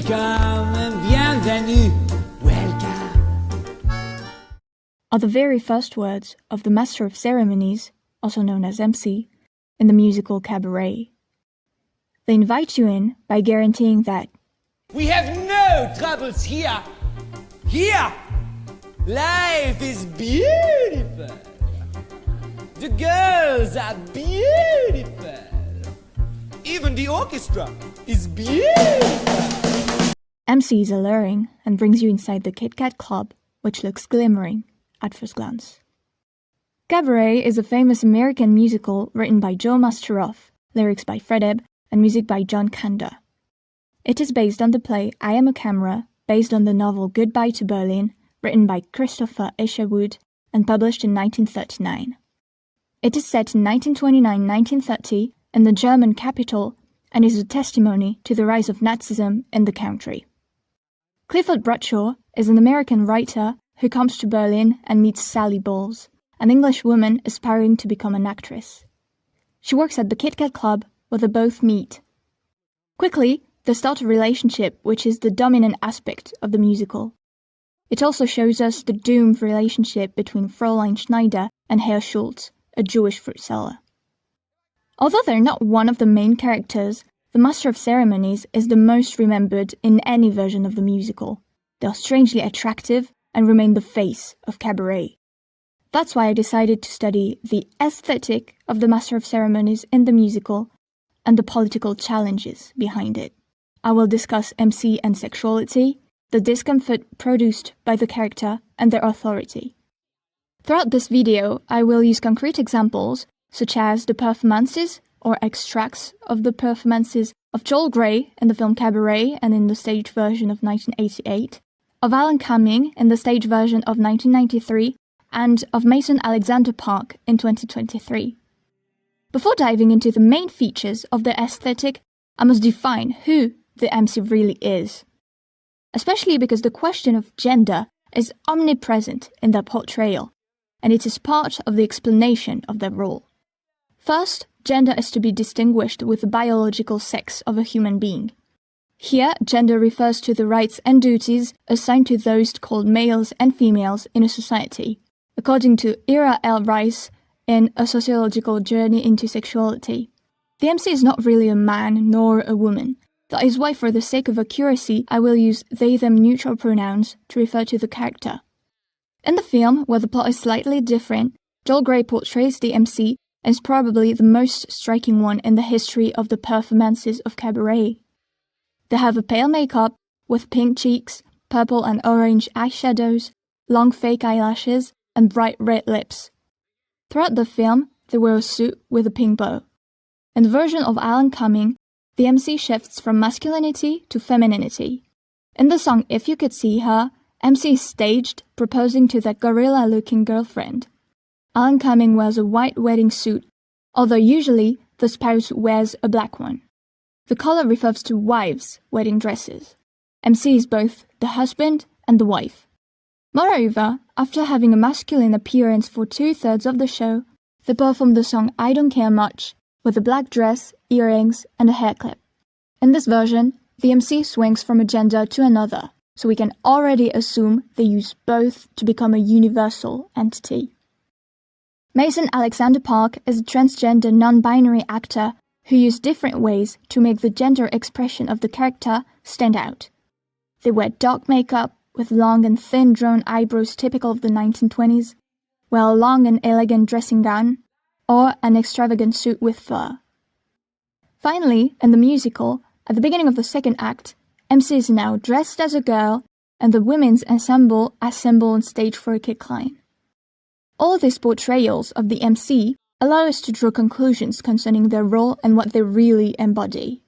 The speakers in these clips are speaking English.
Welcome, bienvenue, welcome. Are the very first words of the Master of Ceremonies, also known as MC, in the musical Cabaret. They invite you in by guaranteeing that we have no troubles here. Here, life is beautiful. The girls are beautiful. Even the orchestra is beautiful. MC is alluring and brings you inside the Kit Kat Club, which looks glimmering at first glance. Cabaret is a famous American musical written by Joe Masteroff, lyrics by Fred Ebb, and music by John Kander. It is based on the play I Am a Camera, based on the novel Goodbye to Berlin, written by Christopher Isherwood and published in 1939. It is set in 1929-1930 in the German capital and is a testimony to the rise of Nazism in the country. Clifford Bradshaw is an American writer who comes to Berlin and meets Sally Bowles, an English woman aspiring to become an actress. She works at the Kit Kat Club where they both meet. Quickly, they start a relationship which is the dominant aspect of the musical. It also shows us the doomed relationship between Fräulein Schneider and Herr Schultz, a Jewish fruit seller. Although they're not one of the main characters, the Master of Ceremonies is the most remembered in any version of the musical. They are strangely attractive and remain the face of Cabaret. That's why I decided to study the aesthetic of the Master of Ceremonies in the musical and the political challenges behind it. I will discuss MC and sexuality, the discomfort produced by the character, and their authority. Throughout this video, I will use concrete examples, such as the performances or extracts of the performances of Joel Grey in the film Cabaret and in the stage version of 1988, of Alan Cumming in the stage version of 1993, and of Mason Alexander Park in 2023. Before diving into the main features of the aesthetic, I must define who the MC really is. Especially because the question of gender is omnipresent in their portrayal, and it is part of the explanation of their role. First, gender is to be distinguished with the biological sex of a human being. Here, gender refers to the rights and duties assigned to those called males and females in a society, according to Ira L. Rice in A Sociological Journey into Sexuality. The MC is not really a man nor a woman. That is why, for the sake of accuracy, I will use they-them neutral pronouns to refer to the character. In the film, where the plot is slightly different, Joel Grey portrays the MC and is probably the most striking one in the history of the performances of Cabaret. They have a pale makeup with pink cheeks, purple and orange eyeshadows, long fake eyelashes, and bright red lips. Throughout the film, they wear a suit with a pink bow. In the version of Alan Cumming, the MC shifts from masculinity to femininity. In the song If You Could See Her, MC is staged proposing to that gorilla-looking girlfriend. Alan Cumming wears a white wedding suit, although usually the spouse wears a black one. The color refers to wives' wedding dresses. MC is both the husband and the wife. Moreover, after having a masculine appearance for 2/3 of the show, they perform the song I Don't Care Much with a black dress, earrings, and a hair clip. In this version, the MC swings from a gender to another, so we can already assume they use both to become a universal entity. Mason Alexander Park is a transgender non-binary actor who used different ways to make the gender expression of the character stand out. They wear dark makeup with long and thin drawn eyebrows typical of the 1920s, wear a long and elegant dressing gown, or an extravagant suit with fur. Finally, in the musical, at the beginning of the second act, MC is now dressed as a girl, and the women's ensemble assemble on stage for a kickline. All these portrayals of the MC allow us to draw conclusions concerning their role and what they really embody.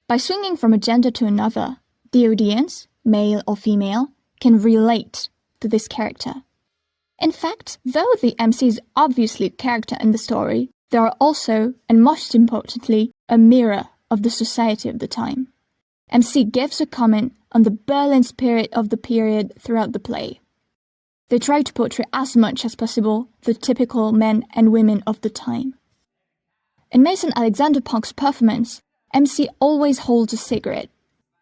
By swinging from a gender to another, the audience, male or female, can relate to this character. In fact, though the MC is obviously a character in the story, they are also, and most importantly, a mirror of the society of the time. MC gives a comment on the Berlin spirit of the period throughout the play. They try to portray as much as possible the typical men and women of the time. In Mason Alexander Park's performance, MC always holds a cigarette.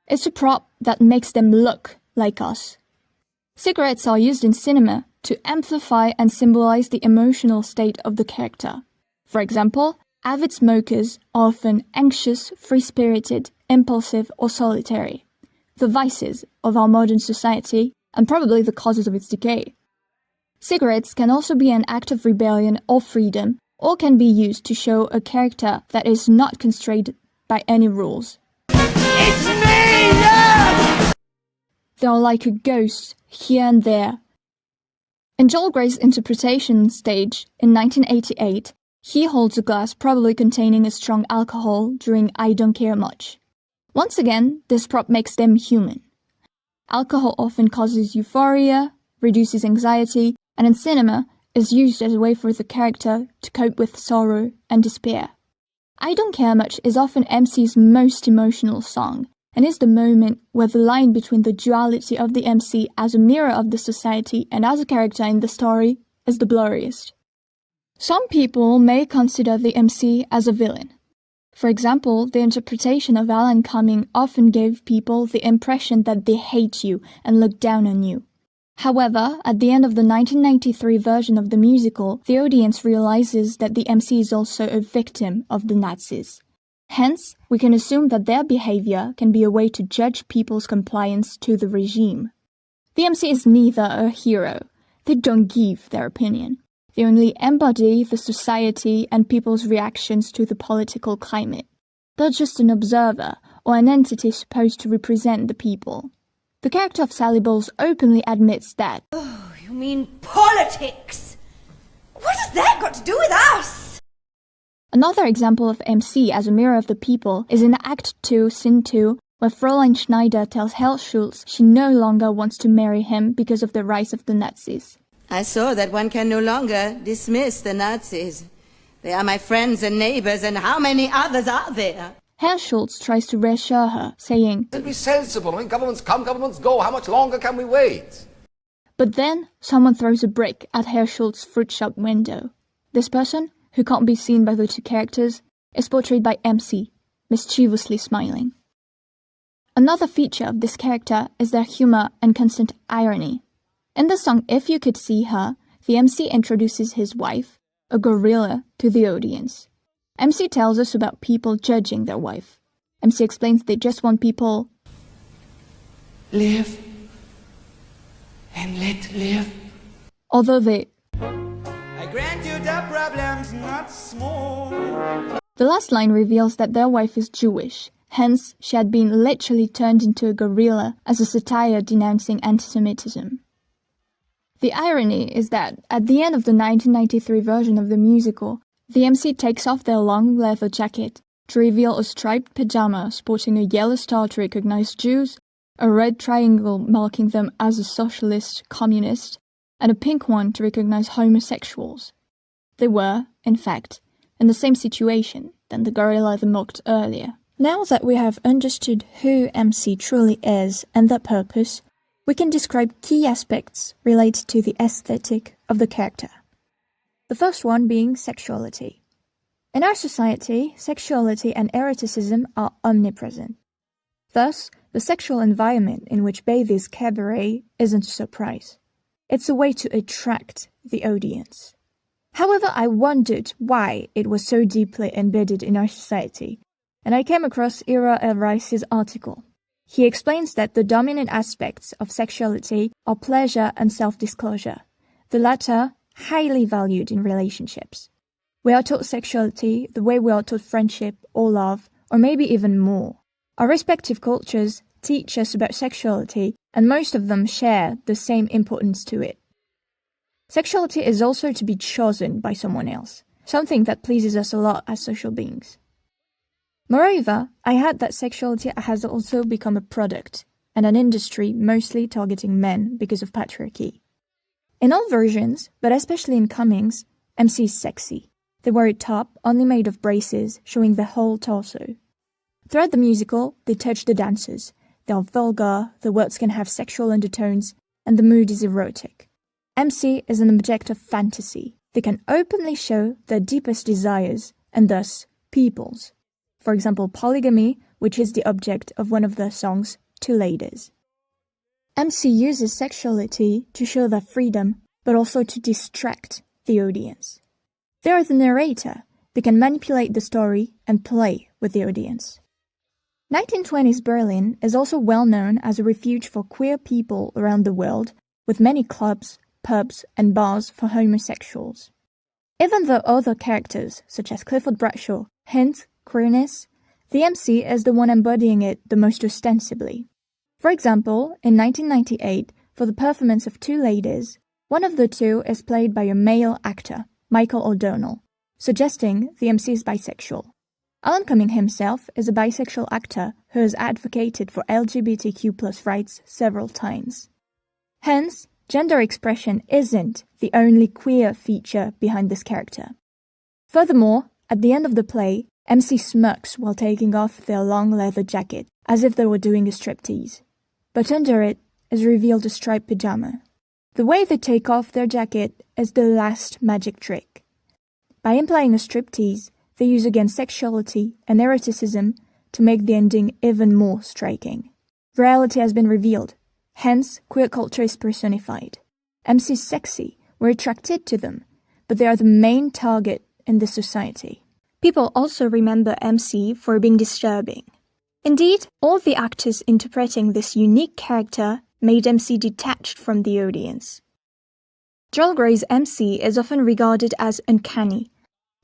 It's a prop that makes them look like us. Cigarettes are used in cinema to amplify and symbolize the emotional state of the character. For example, avid smokers are often anxious, free-spirited, impulsive, or solitary, the vices of our modern society and probably the causes of its decay. Cigarettes can also be an act of rebellion or freedom, or can be used to show a character that is not constrained by any rules. It's me! Yeah! They are like a ghost here and there. In Joel Grey's interpretation stage in 1988, he holds a glass probably containing a strong alcohol during I Don't Care Much. Once again, this prop makes them human. Alcohol often causes euphoria, reduces anxiety, and in cinema is used as a way for the character to cope with sorrow and despair. I Don't Care Much is often MC's most emotional song, and is the moment where the line between the duality of the MC as a mirror of the society and as a character in the story is the blurriest. Some people may consider the MC as a villain. For example, the interpretation of Alan Cumming often gave people the impression that they hate you and look down on you. However, at the end of the 1993 version of the musical, the audience realizes that the MC is also a victim of the Nazis. Hence, we can assume that their behavior can be a way to judge people's compliance to the regime. The MC is neither a hero. They don't give their opinion. They only embody the society and people's reactions to the political climate. They're just an observer, or an entity supposed to represent the people. The character of Sally Bowles openly admits that. Oh, you mean politics? What has that got to do with us? Another example of MC as a mirror of the people is in Act 2, Scene 2, where Fräulein Schneider tells Herr Schultz she no longer wants to marry him because of the rise of the Nazis. I saw that one can no longer dismiss the Nazis. They are my friends and neighbors, and how many others are there? Herr Schultz tries to reassure her, saying, Be sensible. I mean, governments come, governments go. How much longer can we wait? But then someone throws a brick at Herr Schultz's fruit shop window. This person, who can't be seen by the two characters, is portrayed by MC, mischievously smiling. Another feature of this character is their humor and constant irony. In the song If You Could See Her, the MC introduces his wife, a gorilla, to the audience. MC tells us about people judging their wife. MC explains they just want people Live and let live. Although they I grant you the problem's not small. The last line reveals that their wife is Jewish, hence she had been literally turned into a gorilla as a satire denouncing anti-Semitism. The irony is that, at the end of the 1993 version of the musical, the MC takes off their long leather jacket to reveal a striped pajama sporting a yellow star to recognize Jews, a red triangle marking them as a socialist communist, and a pink one to recognize homosexuals. They were, in fact, in the same situation than the gorilla they mocked earlier. Now that we have understood who MC truly is and their purpose, we can describe key aspects related to the aesthetic of the character. The first one being sexuality. In our society, sexuality and eroticism are omnipresent. Thus, the sexual environment in which bathes cabaret isn't a surprise. It's a way to attract the audience. However, I wondered why it was so deeply embedded in our society, and I came across Ira L. Rice's article. He explains that the dominant aspects of sexuality are pleasure and self-disclosure, the latter highly valued in relationships. We are taught sexuality the way we are taught friendship or love, or maybe even more. Our respective cultures teach us about sexuality, and most of them share the same importance to it. Sexuality is also to be chosen by someone else, something that pleases us a lot as social beings. Moreover, I heard that sexuality has also become a product, and an industry mostly targeting men because of patriarchy. In all versions, but especially in Cummings, MC is sexy. They wear a top only made of braces, showing the whole torso. Throughout the musical, they touch the dancers. They are vulgar, the words can have sexual undertones, and the mood is erotic. MC is an object of fantasy. They can openly show their deepest desires, and thus, people's. For example, polygamy, which is the object of one of their songs, Two Ladies. MC uses sexuality to show their freedom, but also to distract the audience. They are the narrator. They can manipulate the story and play with the audience. 1920s Berlin is also well known as a refuge for queer people around the world, with many clubs, pubs, and bars for homosexuals. Even though other characters, such as Clifford Bradshaw, hint queerness, the MC is the one embodying it the most ostensibly. For example, in 1998, for the performance of Two Ladies, one of the two is played by a male actor, Michael O'Donnell, suggesting the MC is bisexual. Alan Cumming himself is a bisexual actor who has advocated for LGBTQ+ rights several times. Hence, gender expression isn't the only queer feature behind this character. Furthermore, at the end of the play, MC smirks while taking off their long leather jacket, as if they were doing a striptease. But under it is revealed a striped pajama. The way they take off their jacket is the last magic trick. By implying a striptease, they use again sexuality and eroticism to make the ending even more striking. Reality has been revealed, hence queer culture is personified. MC is sexy, we're attracted to them, but they are the main target in this society. People also remember MC for being disturbing. Indeed, all the actors interpreting this unique character made MC detached from the audience. Joel Grey's MC is often regarded as uncanny.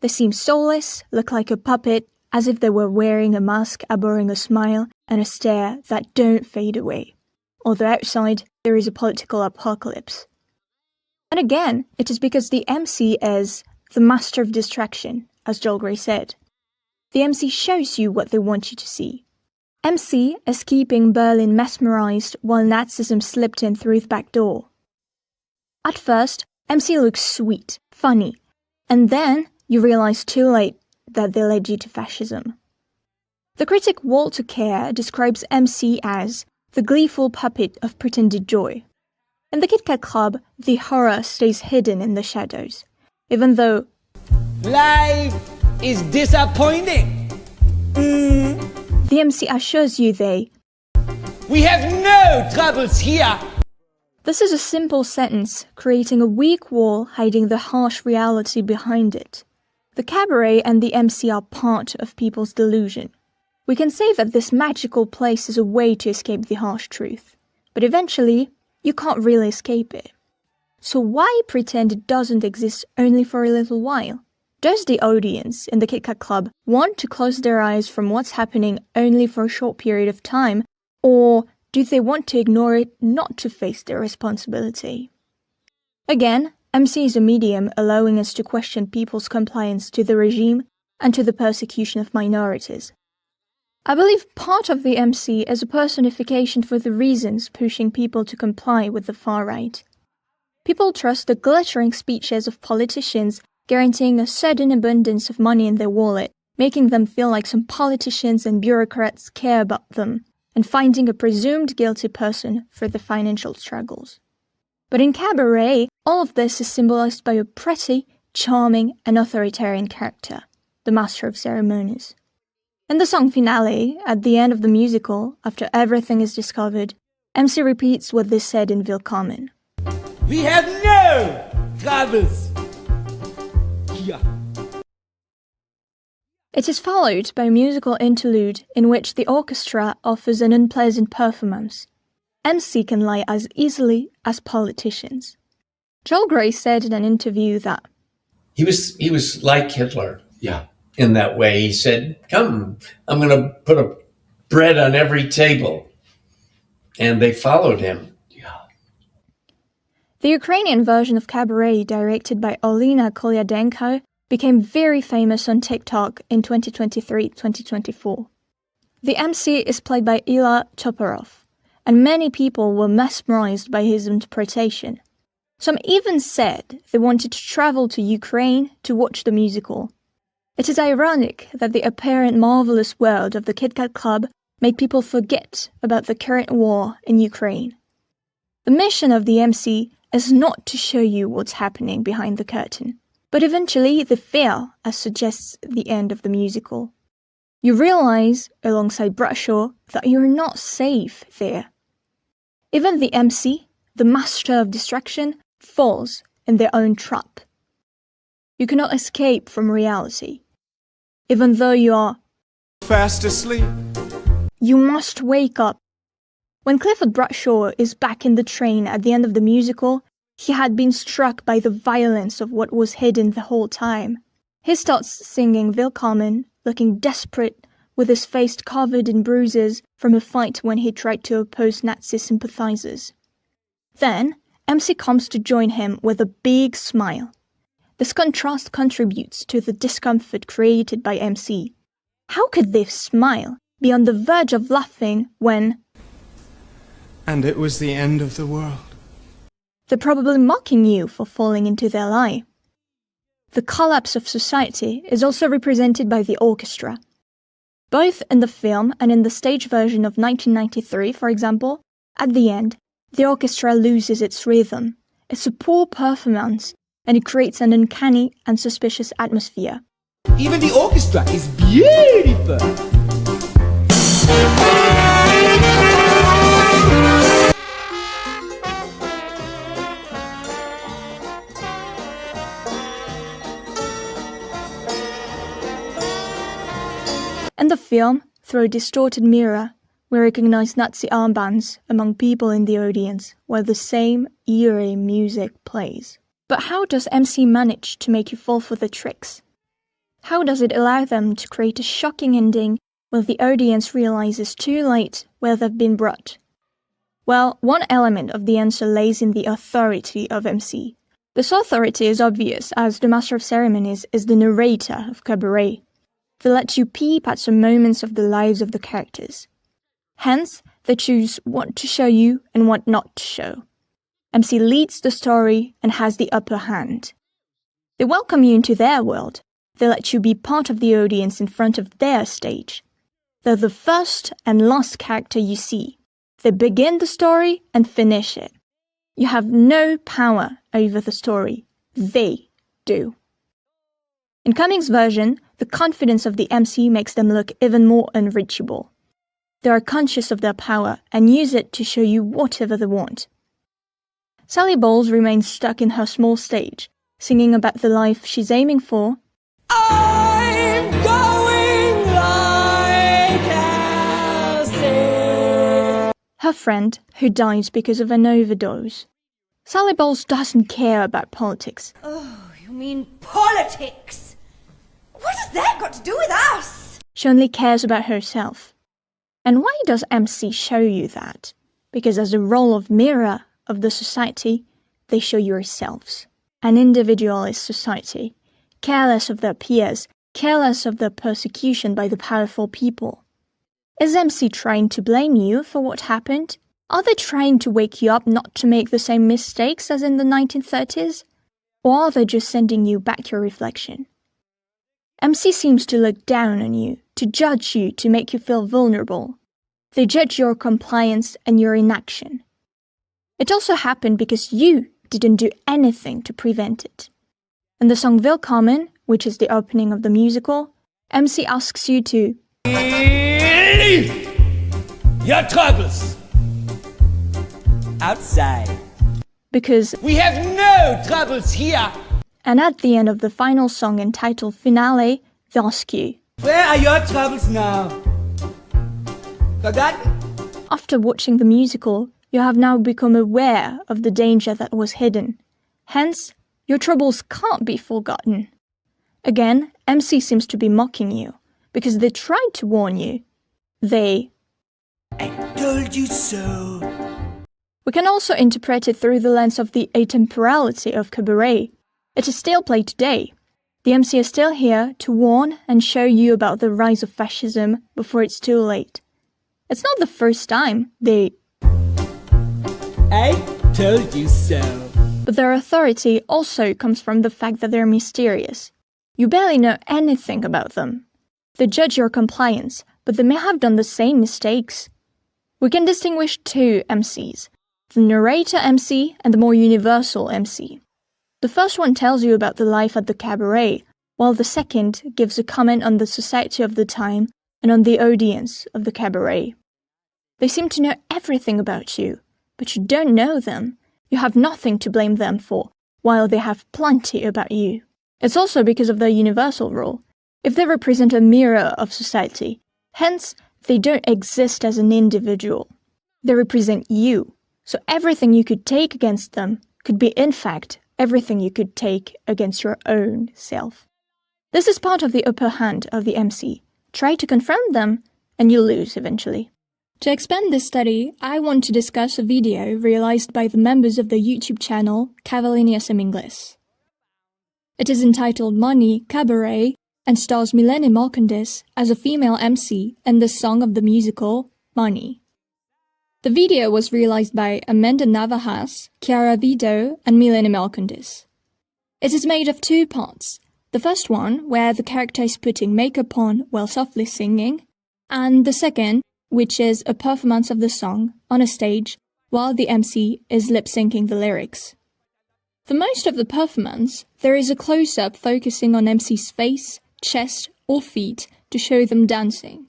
They seem soulless, look like a puppet, as if they were wearing a mask harboring a smile and a stare that don't fade away. Although outside, there is a political apocalypse. And again, it is because the MC is the master of distraction, as Joel Grey said. The MC shows you what they want you to see. MC is keeping Berlin mesmerized while Nazism slipped in through the back door. At first, MC looks sweet, funny, and then you realize too late that they led you to fascism. The critic Walter Kerr describes MC as the gleeful puppet of pretended joy. In the Kit Kat Club, the horror stays hidden in the shadows, even though Life is disappointing. the MC assures you We have no troubles here. This is a simple sentence, creating a weak wall hiding the harsh reality behind it. The cabaret and the MC are part of people's delusion. We can say that this magical place is a way to escape the harsh truth, but eventually, you can't really escape it. So why pretend it doesn't exist only for a little while? Does the audience in the Kit Kat Club want to close their eyes from what's happening only for a short period of time, or do they want to ignore it not to face their responsibility? Again, MC is a medium allowing us to question people's compliance to the regime and to the persecution of minorities. I believe part of the MC is a personification for the reasons pushing people to comply with the far right. People trust the glittering speeches of politicians guaranteeing a sudden abundance of money in their wallet, making them feel like some politicians and bureaucrats care about them, and finding a presumed guilty person for the financial struggles. But in cabaret, all of this is symbolized by a pretty, charming, and authoritarian character, the master of ceremonies. In the song finale, at the end of the musical, after everything is discovered, MC repeats what they said in Willkommen. We have no troubles here. It is followed by a musical interlude in which the orchestra offers an unpleasant performance. MC can lie as easily as politicians. Joel Grey said in an interview that he was like Hitler. Yeah. In that way, he said, "Come, I'm going to put a bread on every table," and they followed him. Yeah. The Ukrainian version of Cabaret, directed by Olena Kolyadenko, became very famous on TikTok in 2023-2024. The MC is played by Ilya Toporov, and many people were mesmerized by his interpretation. Some even said they wanted to travel to Ukraine to watch the musical. It is ironic that the apparent marvelous world of the Kit Kat Club made people forget about the current war in Ukraine. The mission of the MC is not to show you what's happening behind the curtain, but eventually they fail, as suggests the end of the musical. You realize, alongside Bradshaw, that you're not safe there. Even the MC, the master of distraction, falls in their own trap. You cannot escape from reality. Even though you are Fast asleep. you must wake up. When Clifford Bradshaw is back in the train at the end of the musical, he had been struck by the violence of what was hidden the whole time. He starts singing Willkommen, looking desperate, with his face covered in bruises from a fight when he tried to oppose Nazi sympathizers. Then, MC comes to join him with a big smile. This contrast contributes to the discomfort created by MC. How could they smile, be on the verge of laughing when And it was the end of the world. they're probably mocking you for falling into their lie? The collapse of society is also represented by the orchestra. Both in the film and in the stage version of 1993, for example, at the end, the orchestra loses its rhythm. It's a poor performance, and it creates an uncanny and suspicious atmosphere. Even the orchestra is beautiful. In the film, through a distorted mirror, we recognize Nazi armbands among people in the audience while the same eerie music plays. But how does MC manage to make you fall for the tricks? How does it allow them to create a shocking ending where the audience realizes too late where they've been brought? Well, one element of the answer lays in the authority of MC. This authority is obvious as the master of ceremonies is the narrator of Cabaret. They let you peep at some moments of the lives of the characters. Hence, they choose what to show you and what not to show. MC leads the story and has the upper hand. They welcome you into their world. They let you be part of the audience in front of their stage. They're the first and last character you see. They begin the story and finish it. You have no power over the story. They do. In Cummings' version, the confidence of the MC makes them look even more unreachable. They are conscious of their power and use it to show you whatever they want. Sally Bowles remains stuck in her small stage, singing about the life she's aiming for. I'm going like acid. Her friend, who dies because of an overdose. Sally Bowles doesn't care about politics. Oh, you mean politics? What has that got to do with us? She only cares about herself. And why does MC show you that? Because as a role of mirror of the society, they show yourselves. An individualist society, careless of their peers, careless of their persecution by the powerful people. Is MC trying to blame you for what happened? Are they trying to wake you up not to make the same mistakes as in the 1930s? Or are they just sending you back your reflection? MC seems to look down on you, to judge you, to make you feel vulnerable. They judge your compliance and your inaction. It also happened because you didn't do anything to prevent it. In the song Willkommen, which is the opening of the musical, MC asks you to Leave your troubles outside. because, We have no troubles here. and at the end of the final song entitled Finale, they ask you, Where are your troubles now? Forgotten? after watching the musical, you have now become aware of the danger that was hidden. Hence, your troubles can't be forgotten. Again, MC seems to be mocking you, because they tried to warn you. They Told you so. We can also interpret it through the lens of the atemporality of Cabaret. It is still played today. The MC is still here to warn and show you about the rise of fascism before it's too late. It's not the first time they... I told you so. But their authority also comes from the fact that they're mysterious. You barely know anything about them. They judge your compliance, but they may have done the same mistakes. We can distinguish two MCs, the narrator MC and the more universal MC. The first one tells you about the life at the cabaret, while the second gives a comment on the society of the time and on the audience of the cabaret. They seem to know everything about you, but you don't know them. You have nothing to blame them for, while they have plenty about you. It's also because of the universal rule. If they represent a mirror of society, hence they don't exist as an individual. They represent you, so everything you could take against them could be in fact everything you could take against your own self. This is part of the upper hand of the MC. Try to confront them, and you'll lose eventually. To expand this study, I want to discuss a video realized by the members of the YouTube channel Cavallinius in Inglis. It is entitled Money, Cabaret, and stars Milene Marcondes as a female MC in the song of the musical, Money. The video was realized by Amanda Navajas, Chiara Vido, and Milene Marcondes. It is made of 2 parts. The first one, where the character is putting makeup on while softly singing, and the second, which is a performance of the song on a stage while the MC is lip-syncing the lyrics. For most of the performance, there is a close-up focusing on MC's face, chest, or feet to show them dancing.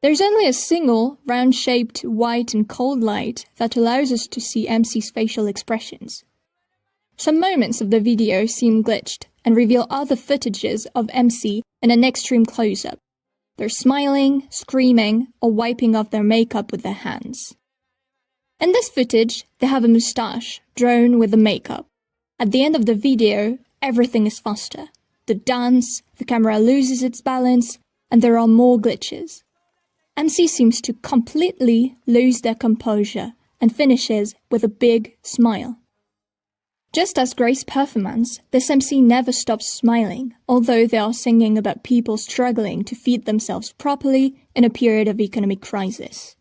There's only a single, round-shaped, white and cold light that allows us to see MC's facial expressions. Some moments of the video seem glitched and reveal other footages of MC in an extreme close-up. They're smiling, screaming, or wiping off their makeup with their hands. In this footage, they have a moustache drawn with the makeup. At the end of the video, everything is faster. The dance, the camera loses its balance, and there are more glitches. MC seems to completely lose their composure and finishes with a big smile. Just as Grace's performance, this MC never stops smiling, although they are singing about people struggling to feed themselves properly in a period of economic crisis.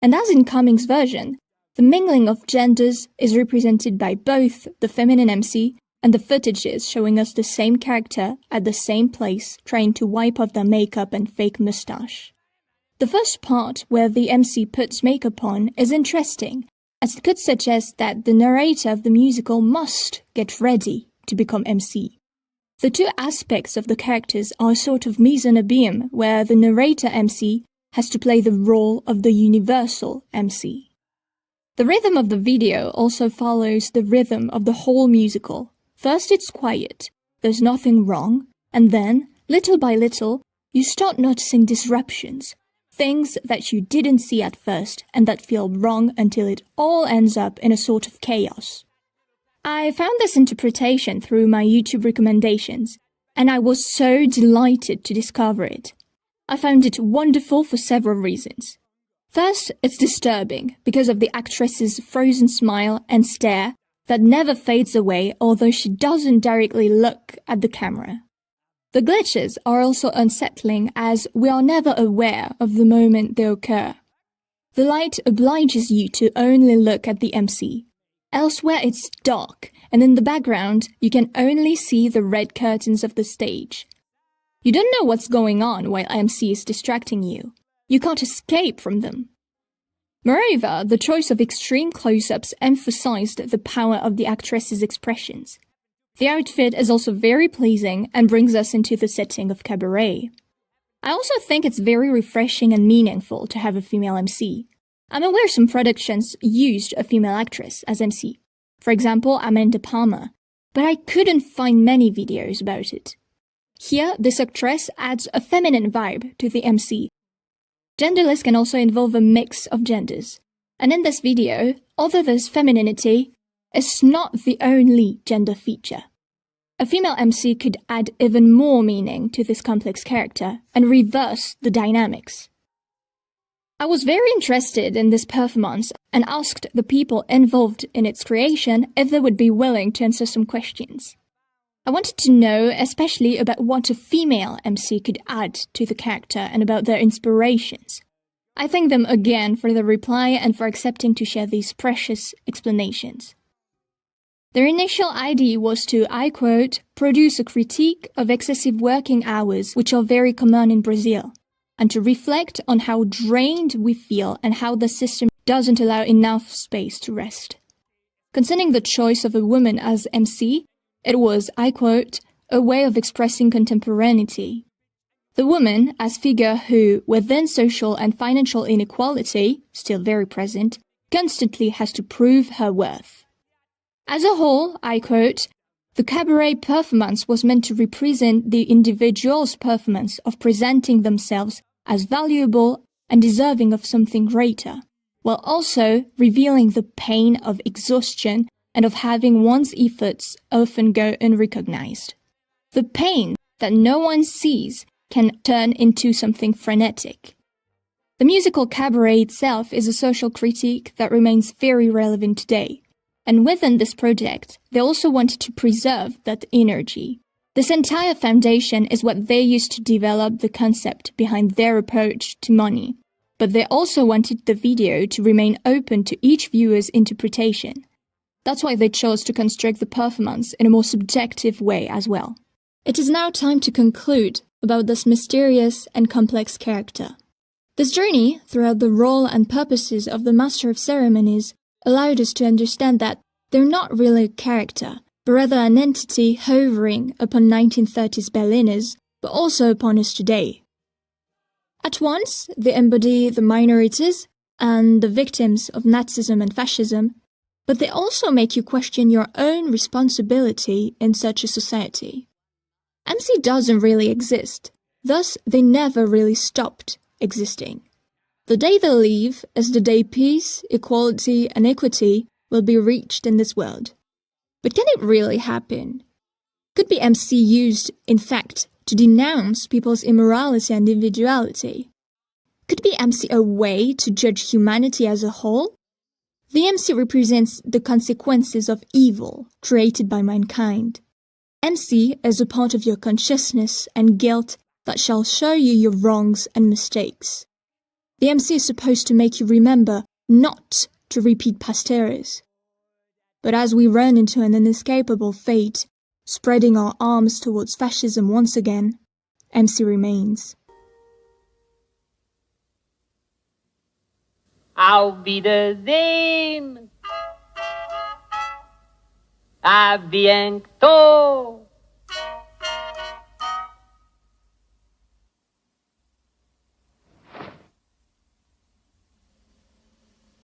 And as in Cummings' version, the mingling of genders is represented by both the feminine MC and the footages showing us the same character at the same place trying to wipe off their makeup and fake moustache. The first part, where the MC puts makeup on, is interesting, as it could suggest that the narrator of the musical must get ready to become MC. The 2 aspects of the characters are a sort of mise en abîme, where the narrator MC has to play the role of the universal MC. The rhythm of the video also follows the rhythm of the whole musical. First it's quiet, there's nothing wrong, and then, little by little, you start noticing disruptions, things that you didn't see at first and that feel wrong until it all ends up in a sort of chaos. I found this interpretation through my YouTube recommendations, and I was so delighted to discover it. I found it wonderful for several reasons. First, it's disturbing because of the actress's frozen smile and stare that never fades away although she doesn't directly look at the camera. The glitches are also unsettling as we are never aware of the moment they occur. The light obliges you to only look at the MC. Elsewhere it's dark, and in the background you can only see the red curtains of the stage. You don't know what's going on while MC is distracting you. You can't escape from them. Moreover, the choice of extreme close-ups emphasized the power of the actress's expressions. The outfit is also very pleasing and brings us into the setting of cabaret. I also think it's very refreshing and meaningful to have a female MC. I'm aware some productions used a female actress as MC. For example, Amanda Palmer, but I couldn't find many videos about it. Here, this actress adds a feminine vibe to the MC. Genderless can also involve a mix of genders. And in this video, although there's femininity, it's not the only gender feature. A female MC could add even more meaning to this complex character and reverse the dynamics. I was very interested in this performance and asked the people involved in its creation if they would be willing to answer some questions. I wanted to know especially about what a female MC could add to the character and about their inspirations. I thank them again for their reply and for accepting to share these precious explanations. Their initial idea was to, I quote, produce a critique of excessive working hours which are very common in Brazil, and to reflect on how drained we feel and how the system doesn't allow enough space to rest. Concerning the choice of a woman as MC, it was, I quote, a way of expressing contemporaneity. The woman as figure who, within social and financial inequality, still very present, constantly has to prove her worth. As a whole, I quote, "The cabaret performance was meant to represent the individual's performance of presenting themselves as valuable and deserving of something greater, while also revealing the pain of exhaustion and of having one's efforts often go unrecognized. The pain that no one sees can turn into something frenetic." The musical cabaret itself is a social critique that remains very relevant today. And within this project, they also wanted to preserve that energy. This entire foundation is what they used to develop the concept behind their approach to money. But they also wanted the video to remain open to each viewer's interpretation. That's why they chose to construct the performance in a more subjective way as well. It is now time to conclude about this mysterious and complex character. This journey throughout the role and purposes of the Master of Ceremonies allowed us to understand that they're not really a character, but rather an entity hovering upon 1930s Berliners, but also upon us today. At once, they embody the minorities and the victims of Nazism and fascism, but they also make you question your own responsibility in such a society. MC doesn't really exist, thus they never really stopped existing. The day they leave is the day peace, equality, and equity will be reached in this world. But can it really happen? Could be MC used, in fact, to denounce people's immorality and individuality? Could be MC a way to judge humanity as a whole? The MC represents the consequences of evil created by mankind. MC is a part of your consciousness and guilt that shall show you your wrongs and mistakes. The MC is supposed to make you remember not to repeat past errors. But as we run into an inescapable fate, spreading our arms towards fascism once again, MC remains. Auf Wiedersehen. A bientôt.